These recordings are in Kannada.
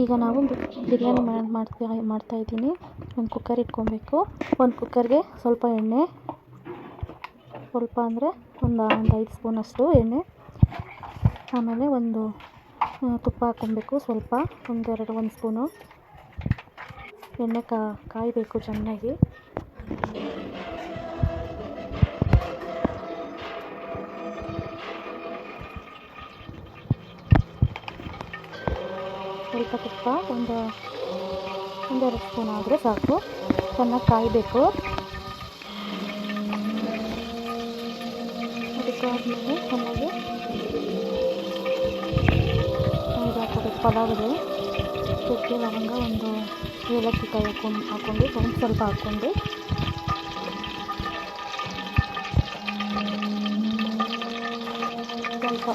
ಈಗ ನಾವು ಬಿರಿಯಾನಿ ಮಾಡ್ತಾಯಿದ್ದೀನಿ. ಒಂದು ಕುಕ್ಕರ್ ಇಟ್ಕೊಬೇಕು. ಒಂದು ಕುಕ್ಕರ್ಗೆ ಸ್ವಲ್ಪ ಎಣ್ಣೆ, ಸ್ವಲ್ಪ ಅಂದರೆ ಒಂದು 5 ಸ್ಪೂನಷ್ಟು ಎಣ್ಣೆ, ಆಮೇಲೆ ಒಂದು ತುಪ್ಪ ಹಾಕ್ಕೊಬೇಕು. ಸ್ವಲ್ಪ ಒಂದು ಸ್ಪೂನು ಎಣ್ಣೆ ಕಾಯಬೇಕು ಚೆನ್ನಾಗಿ. ಸ್ವಲ್ಪ ತುಪ್ಪ ಒಂದೆರಡು ಸ್ಪೂನ್ ಆದರೆ ಸಾಕು. ಚೆನ್ನಾಗಿ ಕಾಯಬೇಕು. ಅದಕ್ಕಾದ್ಮೇಲೆ ಚೆನ್ನಾಗಿ ಇದು ಹಾಕೋಬೇಕು. ಪಲಾವಿಗೆ ಚಕ್ಕೆ, ಲವಂಗ, ಒಂದು ಏಲಕ್ಕಿ ಕಾಯಿ ಹಾಕ್ಕೊಂಡು ಸ್ವಲ್ಪ ಹಾಕ್ಕೊಂಡು ಸ್ವಲ್ಪ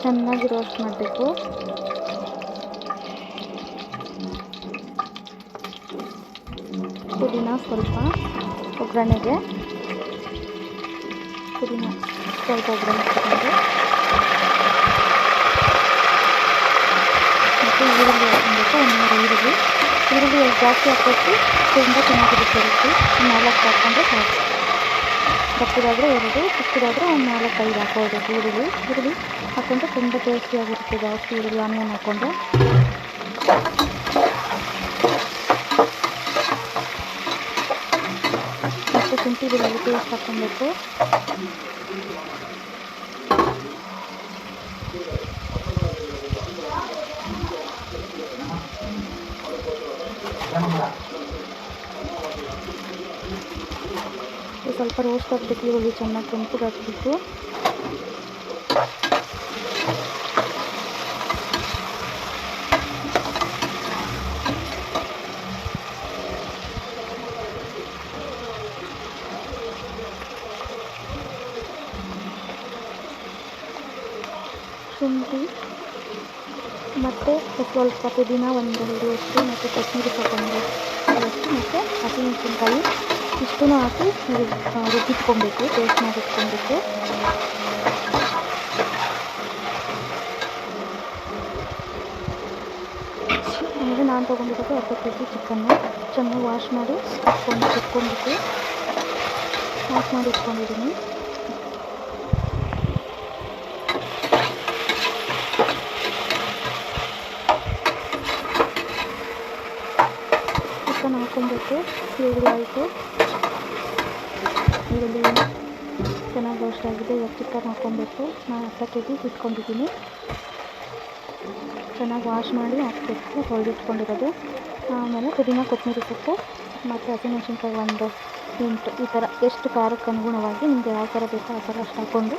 ಚೆನ್ನಾಗಿ ರೋಸ್ಟ್ ಮಾಡಬೇಕು. ಪುದೀನ ಸ್ವಲ್ಪ ಒಗ್ಗರಣೆಗೆ, ಪುದೀನ ಸ್ವಲ್ಪ ಒಗ್ಗರಣೆ ಹಾಕ್ಕೊಂಡು ಮತ್ತು ಈರುಳ್ಳಿ ಹಾಕ್ಕೊಬೇಕು. ಈರುಳ್ಳಿ ಜಾಸ್ತಿ ಹಾಕೋಕ್ಕೆ ತುಂಬ ಚೆನ್ನಾಗಿರುತ್ತೆ ರುಚಿ. 4 ಹಾಕ್ಕೊಂಡ್ರೆ ಸಾಕು. ದಪ್ಪದಾದರೆ 2, ಚಿಕ್ಕದಾದರೆ ಒಂದು 4-5 ಹಾಕ್ಕೊಳ್ಬೇಕು. ಈರುಳ್ಳಿ ಹಾಕ್ಕೊಂಡ್ರೆ ತುಂಬ ಟೇಸ್ಟಿಯಾಗಿರುತ್ತೆ. ಜಾಸ್ತಿ ಈರುಳ್ಳಿ ಆನಿಯನ್ ಹಾಕ್ಕೊಂಡ್ರೆ. ಮತ್ತು ಶುಂಠಿ ಬೆಳ್ಳುಳ್ಳಿ ಪೇಸ್ಟ್ ಹಾಕ್ಕೊಬೇಕು. ಸ್ವಲ್ಪ ರೋಸ್ಟ್ ಆಗಬೇಕು. ಈರುಳ್ಳಿ ಚೆನ್ನಾಗಿ ಕೆಂಪಗಾಗಬೇಕು. ಶುಂಠಿ ಮತ್ತು ಸ್ವಲ್ಪ ಪುದೀನ ಒಂದು ಹಿಡಿಯಷ್ಟು, ಮತ್ತು ಕೊತ್ತಂಬರಿ ಸೊಪ್ಪು ಅಷ್ಟು, ಮತ್ತು ಹಸಿಮೆಣಸಿನ್ಕಾಯಿ ಇಷ್ಟೂ ಹಾಕಿ ರುಬ್ಬಿಟ್ಕೊಬೇಕು. ಪೇಸ್ಟ್ ಮಾಡಿಟ್ಕೊಬೇಕು. ಆಮೇಲೆ ನಾನು ತೊಗೊಂಡಿರೋದು ಅರ್ಧ ಕೆಜಿ ಚಿಕನ್ನು ಚೆನ್ನಾಗಿ ವಾಶ್ ಮಾಡಿ ಇಟ್ಕೊಂಡಿದ್ದೀನಿ. ಚಿಕನ್ ಹಾಕ್ಕೊಬೇಕು. ಈರುಳ್ಳಿ ಚೆನ್ನಾಗಿ ರೋಸ್ಟ್ ಆಗಿದೆ. ಇವಾಗ ಚಿಕನ್ ಹಾಕ್ಕೊಬೇಕು. ನಾನು ಅರ್ಧ ಕೆಜಿ ಇಟ್ಕೊಂಡಿದ್ದೀನಿ. ಚೆನ್ನಾಗಿ ವಾಶ್ ಮಾಡಿ ಹಾಕಬೇಕು, ತೊಳೆದಿಟ್ಕೊಂಡಿರೋದು. ಆಮೇಲೆ ಪುದೀನ, ಕೊತ್ತಂಬರಿ ಸೊಪ್ಪು ಮತ್ತು ಹಸಿಮೆಣಸಿನ್ಕಾಯಿ ಒಂದು 8, ಈ ಥರ ಎಷ್ಟು ಖಾರಕ್ಕೆ ಅನುಗುಣವಾಗಿ ನಿಮಗೆ ಯಾವ ಥರ ಬೇಕೋ ಆ ಥರ ಅಷ್ಟು ಹಾಕ್ಕೊಂಡು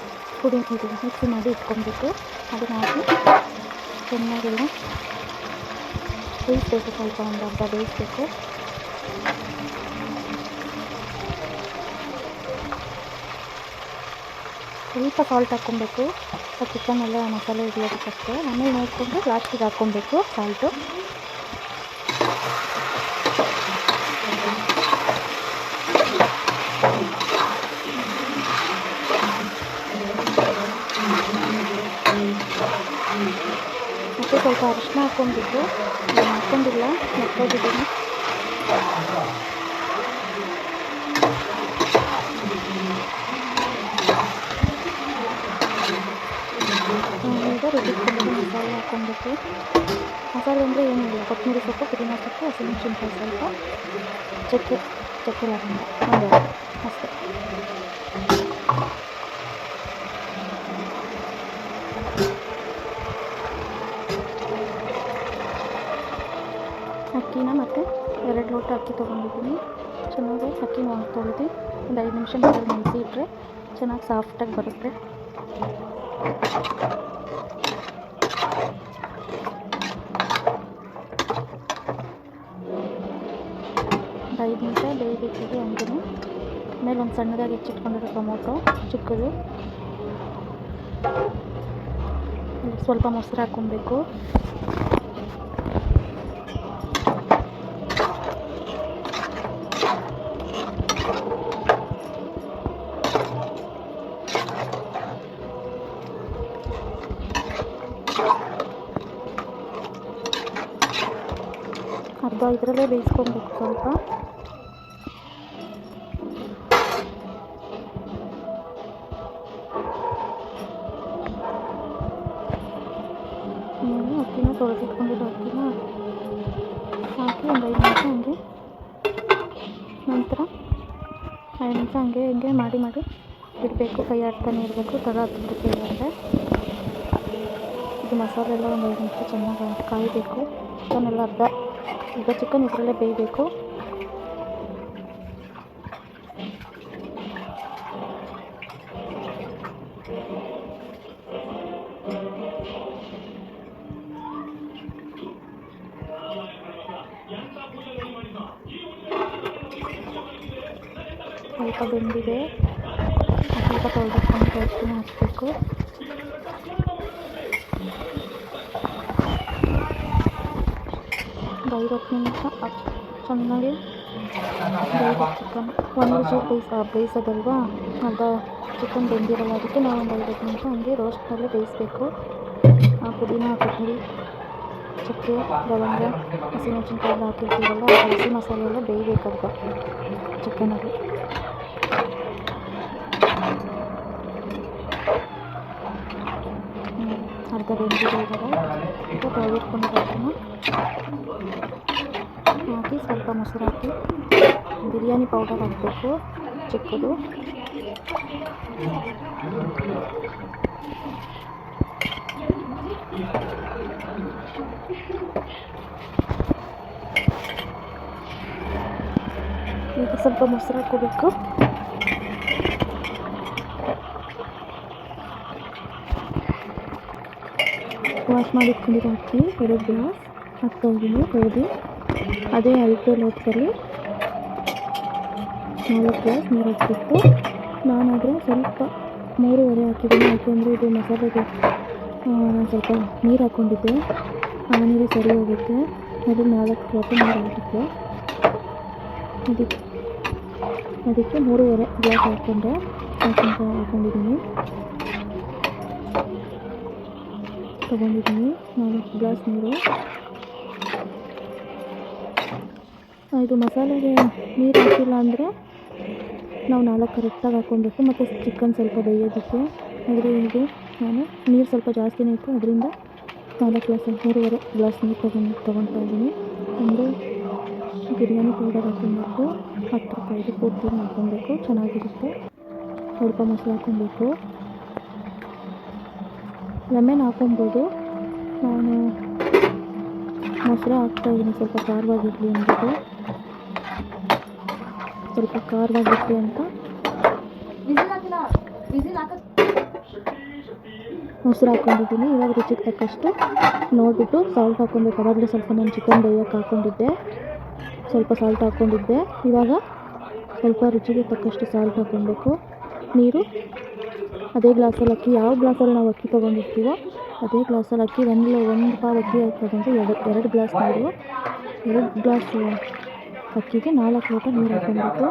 ಮಿಕ್ಸಿ ಮಾಡಿ ಇಟ್ಕೊಬೇಕು. ಅದನ್ನು ಹಾಕಿ ಚೆನ್ನಾಗೆಲ್ಲ ಬೇಯಿಸಬೇಕು. ಸ್ವಲ್ಪ ಒಂದು ಅರ್ಧ ಬೇಯಿಸಬೇಕು. ಸ್ವಲ್ಪ ಸಾಲ್ಟ್ ಹಾಕ್ಕೊಬೇಕು. ಚಿಕನ್ ಎಲ್ಲ ಮಸಾಲೆ ಹಿಡಿಯೋದಕ್ಕಷ್ಟೇ. ಆಮೇಲೆ ನೋಡಿಕೊಂಡು ಲಾಸ್ಟಿಗೆ ಹಾಕ್ಕೊಬೇಕು ಸಾಲ್ಟು. ಮತ್ತು ಸ್ವಲ್ಪ ಅರಿಶಿನ ಹಾಕ್ಕೊಬೇಕು. ನಾನು ಹಾಕ್ಕೊಂಡಿಲ್ಲ, ಮರ್ತೋಗಿದ್ದೀನಿ. ಈಗ ರುಬ್ಬಿಟ್ಕೊಂಡು ಮಸಾಲೆ ಹಾಕ್ಕೊಬೇಕು. ಮಸಾಲೆ ಅಂದರೆ ಏನಿಲ್ಲ, ಕೊತ್ತಂಬರಿ ಸೊಪ್ಪು, ಪುದೀನ ಸೊಪ್ಪು, ಹಸಿಮೆಣಸಿನ್ಕಾಯಿ ಸ್ವಲ್ಪ, ಚಕ್ಕೆ ಲವಂಗ ಒಂದೆರಡು ಅಷ್ಟೇ. ಅಕ್ಕಿನ ಮತ್ತು 2 ಲೋಟ ಅಕ್ಕಿ ತೊಗೊಂಡಿದ್ದೀನಿ. ಚೆನ್ನಾಗಿ ಅಕ್ಕಿನ ತೊಳೆದು ಒಂದು 5 ನಿಮಿಷ ನೀರಲ್ಲಿ ನೆನೆಸಿ ಇಟ್ಟರೆ ಚೆನ್ನಾಗಿ ಸಾಫ್ಟಾಗಿ ಬರುತ್ತೆ. ಒಂದು 5 ನಿಮಿಷ ಬೇಯಬೇಕಿದೆ. ಹಂಗೆ ಆಮೇಲೆ ಒಂದು ಸಣ್ಣದಾಗಿ ಹೆಚ್ಚಿಟ್ಕೊಂಡಿರೋ ಟೊಮೊಟೊ ಚಿಕ್ಕದು, ಸ್ವಲ್ಪ ಮೊಸರು ಹಾಕ್ಕೊಬೇಕು. ಅರ್ಧ ಇದರಲ್ಲೇ ಬೇಯಿಸ್ಕೊಬೇಕು ಸ್ವಲ್ಪ. ಆಮೇಲೆ ಅಕ್ಕಿನ ತೊಳೆದಿಟ್ಕೊಂಡಿರೋ ಅಕ್ಕಿನ ಹಾಕಿ ಒಂದು 5 ನಿಮಿಷ ಹಂಗೆ, ನಂತರ 5 ನಿಮಿಷ ಹಂಗೆ ಮಾಡಿ ಇಡಬೇಕು. ಕೈ ಆಡ್ತಾನೆ ಇರಬೇಕು, ತಳ ಹತ್ತಿಬಿಡುತ್ತೆ. ಇಲ್ಲಾಂದರೆ ಇದು ಮಸಾಲೆ ಎಲ್ಲ ಒಂದು 5 ನಿಮಿಷ ಚೆನ್ನಾಗಿ ಕಾಯಬೇಕು. ಚಿಕನ್ ಎಲ್ಲ ಈಗ ಚಿಕನ್ ಇದರಲ್ಲೇ ಬೇಯಬೇಕು. ಸ್ವಲ್ಪ ಬೆಂದಿದೆ, ಸ್ವಲ್ಪ ತೊಳೆದುಕೊಂಡು ಅಕ್ಕಿನ ಹಾಕಬೇಕು. ಒಂದು 5-10 ನಿಮಿಷ ಚೆನ್ನಾಗಿ ಬೇಯಿಸಿ ಚಿಕನ್. ಒಂದು ವಿಷಲ್ ಬೇಯಿಸೋದಲ್ವಾ, ಅರ್ಧ ಚಿಕನ್ ಬೆಂದಿರಲ್ಲ. ಅದಕ್ಕೆ ನಾವು ಒಂದು 5-10 ನಿಮಿಷ ಹಂಗೆ ರೋಸ್ಟ್ನಲ್ಲೇ ಬೇಯಿಸಬೇಕು. ಪುದೀನ, ಕೊತ್ತಂಬರಿ, ಚಕ್ಕೆ, ಲವಂಗ, ಹಸಿಮೆಣಸಿನ್ಕಾಯಿ ಎಲ್ಲ ಹಾಕಿರ್ತೀವಲ್ಲ, ಹಸಿ ಮಸಾಲೆ ಎಲ್ಲ ಬೇಯಬೇಕಲ್ವ ಚಿಕನಲ್ಲಿ. ಅರ್ಧ ಬೆಂದಿದೆ. ಈಗ ತೊಳೆದಿಟ್ಕೊಂಡಿರೋದನ್ನು ಹಾಕಿ ಸ್ವಲ್ಪ ಮೊಸರು ಹಾಕಿ ಬಿರಿಯಾನಿ ಪೌಡರ್ ಹಾಕಬೇಕು ಚಿಕ್ಕದು. ಈಗ ಸ್ವಲ್ಪ ಮೊಸರು ಹಾಕೋಬೇಕು. ವಾಶ್ ಮಾಡಿಟ್ಕೊಂಡಿರೋ ಅಕ್ಕಿ 2 ಗ್ಲಾಸ್ ಹಾಕ್ತಾಯಿದ್ದೀನಿ ತೊಳೆದು. ಅದೇ ಅಳತೆ ಲೋಟದಲ್ಲಿ 4 ಗ್ಲಾಸ್ ನೀರು ಹಾಕಬೇಕು. ನಾನಾದರೆ ಸ್ವಲ್ಪ 3.5 ಹಾಕಿದ್ದೀನಿ, ಯಾಕೆಂದರೆ ಇದು ಮಸಾಲೆಗೆ ನಾನು ಸ್ವಲ್ಪ ನೀರು ಹಾಕ್ಕೊಂಡಿದ್ದೆ, ಆ ನೀರು ಸರಿ ಹೋಗುತ್ತೆ. ಅದು 4 ಲೋಟ ನೀರು ಹಾಕಿದ್ದೆ, ಅದಕ್ಕೆ 3.5 ಗ್ಲಾಸ್ ಹಾಕ್ಕೊಂಡಿದ್ದೀನಿ. ತೊಗೊಂಡಿದ್ದೀನಿ 4 ಗ್ಲಾಸ್ ನೀರು. ಇದು ಮಸಾಲೆಗೆ ನೀರು ಹಾಕಿಲ್ಲ ಅಂದರೆ ನಾವು 4 ಕರೆಕ್ಟಾಗಿ ಹಾಕ್ಕೊಬೇಕು. ಮತ್ತು ಚಿಕನ್ ಸ್ವಲ್ಪ ಬೇಯೋದಕ್ಕೆ ಆದರೆ ಇದು ನಾನು ನೀರು ಸ್ವಲ್ಪ ಜಾಸ್ತಿನೇ ಇತ್ತು, ಅದರಿಂದ 4 ಗ್ಲಾಸ್ 3.5 ಗ್ಲಾಸ್ ನೀರು ತೊಗೊಳ್ತಾ ಇದ್ದೀನಿ. ಒಂದು ಬಿರಿಯಾನಿ ಪೌಡರ್ ಹಾಕ್ಕೊಬೇಕು, 10 ರೂಪಾಯಿದು ಪೂರ್ತಿನ ಹಾಕ್ಕೊಬೇಕು, ಚೆನ್ನಾಗಿರುತ್ತೆ. ಸ್ವಲ್ಪ ಮೊಸರು ಹಾಕ್ಕೊಬೇಕು, ಲೆಮನ್ ಹಾಕ್ಕೊಬೋದು. ನಾನು ಮೊಸರು ಹಾಕ್ತಾಯಿದ್ದೀನಿ ಸ್ವಲ್ಪ ಖಾರವಾಗಿರಲಿ ಅಂದ್ಬಿಟ್ಟು, ಸ್ವಲ್ಪ ಖಾರವಾಗಿರಲಿ ಅಂತ ಮೊಸರು ಹಾಕ್ಕೊಂಡಿದ್ದೀನಿ. ಇವಾಗ ರುಚಿಗೆ ತಕ್ಕಷ್ಟು ನೋಡಿಬಿಟ್ಟು ಸಾಲ್ಟ್ ಹಾಕ್ಕೊಬೇಕು. ಅವಾಗಲೇ ಸ್ವಲ್ಪ ನಾನು ಚಿಕನ್ ಬೇಯೋಕ್ಕೆ ಹಾಕ್ಕೊಂಡಿದ್ದೆ, ಸ್ವಲ್ಪ ಸಾಲ್ಟ್ ಹಾಕ್ಕೊಂಡಿದ್ದೆ. ಇವಾಗ ಸ್ವಲ್ಪ ರುಚಿಗೆ ತಕ್ಕಷ್ಟು ಸಾಲ್ಟ್ ಹಾಕ್ಕೊಬೇಕು. ನೀರು ಅದೇ ಗ್ಲಾಸಲ್ಲಿ ಅಕ್ಕಿ, ಯಾವ ಗ್ಲಾಸಲ್ಲಿ ನಾವು ಅಕ್ಕಿ ತೊಗೊಂಡಿರ್ತೀವೋ ಅದೇ ಗ್ಲಾಸಲ್ಲಿ ಅಕ್ಕಿ, ಒಂದು ಪಾವು ಅಕ್ಕಿ ತೊಗೊಂಡು 2 ಗ್ಲಾಸ್ ನೀರು, 2 ಗ್ಲಾಸ್ ಅಕ್ಕಿಗೆ 4 ಲೋಟ ನೀರು ಹಾಕ್ಕೊಬೇಕು.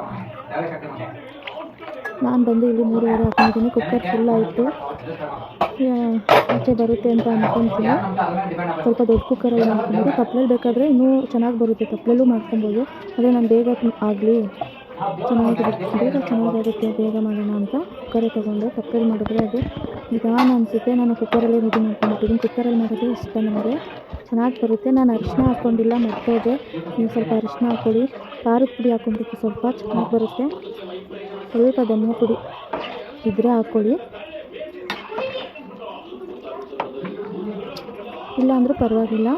ನಾನು ಬಂದು ಇಲ್ಲಿ 3.5 ಹಾಕ್ಕೊಂಡಿದ್ದೀನಿ. ಕುಕ್ಕರ್ ಫುಲ್ ಆಯಿತು, ಆಚೆ ಬರುತ್ತೆ ಅಂತ ಅಂದ್ಕೊತೀನಿ. ಸ್ವಲ್ಪ ದೊಡ್ಡ ಕುಕ್ಕರಲ್ಲಿ ಮಾಡ್ಕೊಬೋದು. ತಪ್ಪಲೆಲ್ಲಿ ಬೇಕಾದರೆ ಇನ್ನೂ ಚೆನ್ನಾಗಿ ಬರುತ್ತೆ, ತಪ್ಪಲೆಲ್ಲೂ ಮಾಡ್ಕೊಬೋದು. ಅದೇ ನಾನು ಬೇಗ ಆಗಲಿ ಚೆನ್ನಾಗಾಗುತ್ತೆ ಬೇಗ ಮಾಡೋಣ ಅಂತ ಕುಕ್ಕರೇ ತೊಗೊಂಡೆ. ತಪ್ಪಲೆಲ್ಲಿ ಮಾಡಿದ್ರೆ ಅದು ನಿಧಾನ ಅನಿಸುತ್ತೆ. ನಾನು ಕುಕ್ಕರಲ್ಲೇ ರೆಡಿ ಮಾಡ್ಕೊಂಡ್ಬಿಟ್ಟಿದ್ದೀನಿ. ಕುಕ್ಕರಲ್ಲಿ ಮಾಡೋದೇ ಇಷ್ಟ ನನಗೆ, ಚೆನ್ನಾಗಿ ಬರುತ್ತೆ. ನಾನು ಅರಿಶಿನ ಹಾಕ್ಕೊಂಡಿಲ್ಲ, ಮರ್ತೋದೆ. ನೀವು ಸ್ವಲ್ಪ ಅರಿಶಿನ ಹಾಕ್ಕೊಳ್ಳಿ, ಖಾರದ ಪುಡಿ ಹಾಕ್ಕೊಬೇಕು, ಸ್ವಲ್ಪ ಚೆನ್ನಾಗಿ ಬರುತ್ತೆ. ಸ್ವಲ್ಪ ಧನಿಯಾ ಪುಡಿ ಇದ್ದರೆ ಹಾಕ್ಕೊಳ್ಳಿ, ಇಲ್ಲ ಅಂದರೂ ಪರವಾಗಿಲ್ಲ.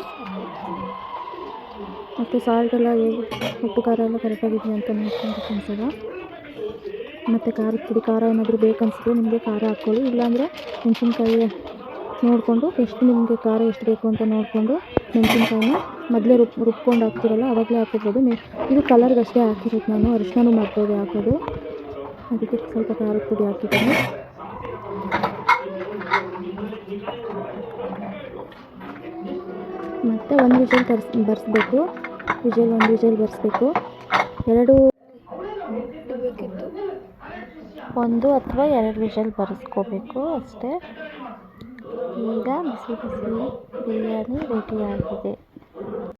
ಮತ್ತು ಸಾಲ್ಟ್ ಎಲ್ಲ ಉಪ್ಪು ಖಾರ ಎಲ್ಲ ಕರೆಕ್ಟಾಗಿದೆಯಾ ಅಂತ ನೋಡ್ಕೊಂಡು ಅನ್ಸೋದ. ಮತ್ತು ಖಾರದ ಪುಡಿ, ಖಾರ ಏನಾದರೂ ಬೇಕನ್ಸಿದ್ರೆ ನಿಮಗೆ ಖಾರ ಹಾಕ್ಕೊಳ್ಳಿ, ಇಲ್ಲಾಂದರೆ ಮೆಣಸಿನ್ಕಾಯಿ ನೋಡಿಕೊಂಡು ನಿಮಗೆ ಖಾರ ಎಷ್ಟು ಬೇಕು ಅಂತ ನೋಡಿಕೊಂಡು ಮೆಣಸಿನ್ಕಾಯಿನ ಮೊದಲೇ ರುಬ್ಕೊಂಡು ಹಾಕ್ತಿರಲ್ಲ ಆವಾಗಲೇ ಹಾಕ್ಕೋಬೋದು. ಇದು ಕಲರ್ಗೆ ಅಷ್ಟೇ ಹಾಕಿರೋದು, ನಾನು ಅರಿಶಿನೂ ಮರ್ತೋದೆ ಹಾಕೋದು, ಅದಕ್ಕೆ ಸ್ವಲ್ಪ ಖಾರದ ಪುಡಿ ಹಾಕಿದ್ದೀನಿ. ಮತ್ತು 1 ವಿಷಲ್ ಬರ್ಸ್ಬೇಕು. ಒಂದು ವಿಷಲ್ ಬರ್ಸ್ಬೇಕು. 2 1 ಅಥವಾ 2 ವಿಷಲ್ ಬರೆಸ್ಕೋಬೇಕು ಅಷ್ಟೇ. ಈಗ ಬಿಸಿ ಬಿಸಿ ಬಿರಿಯಾನಿ ರೆಡಿಯಾಗಿದೆ.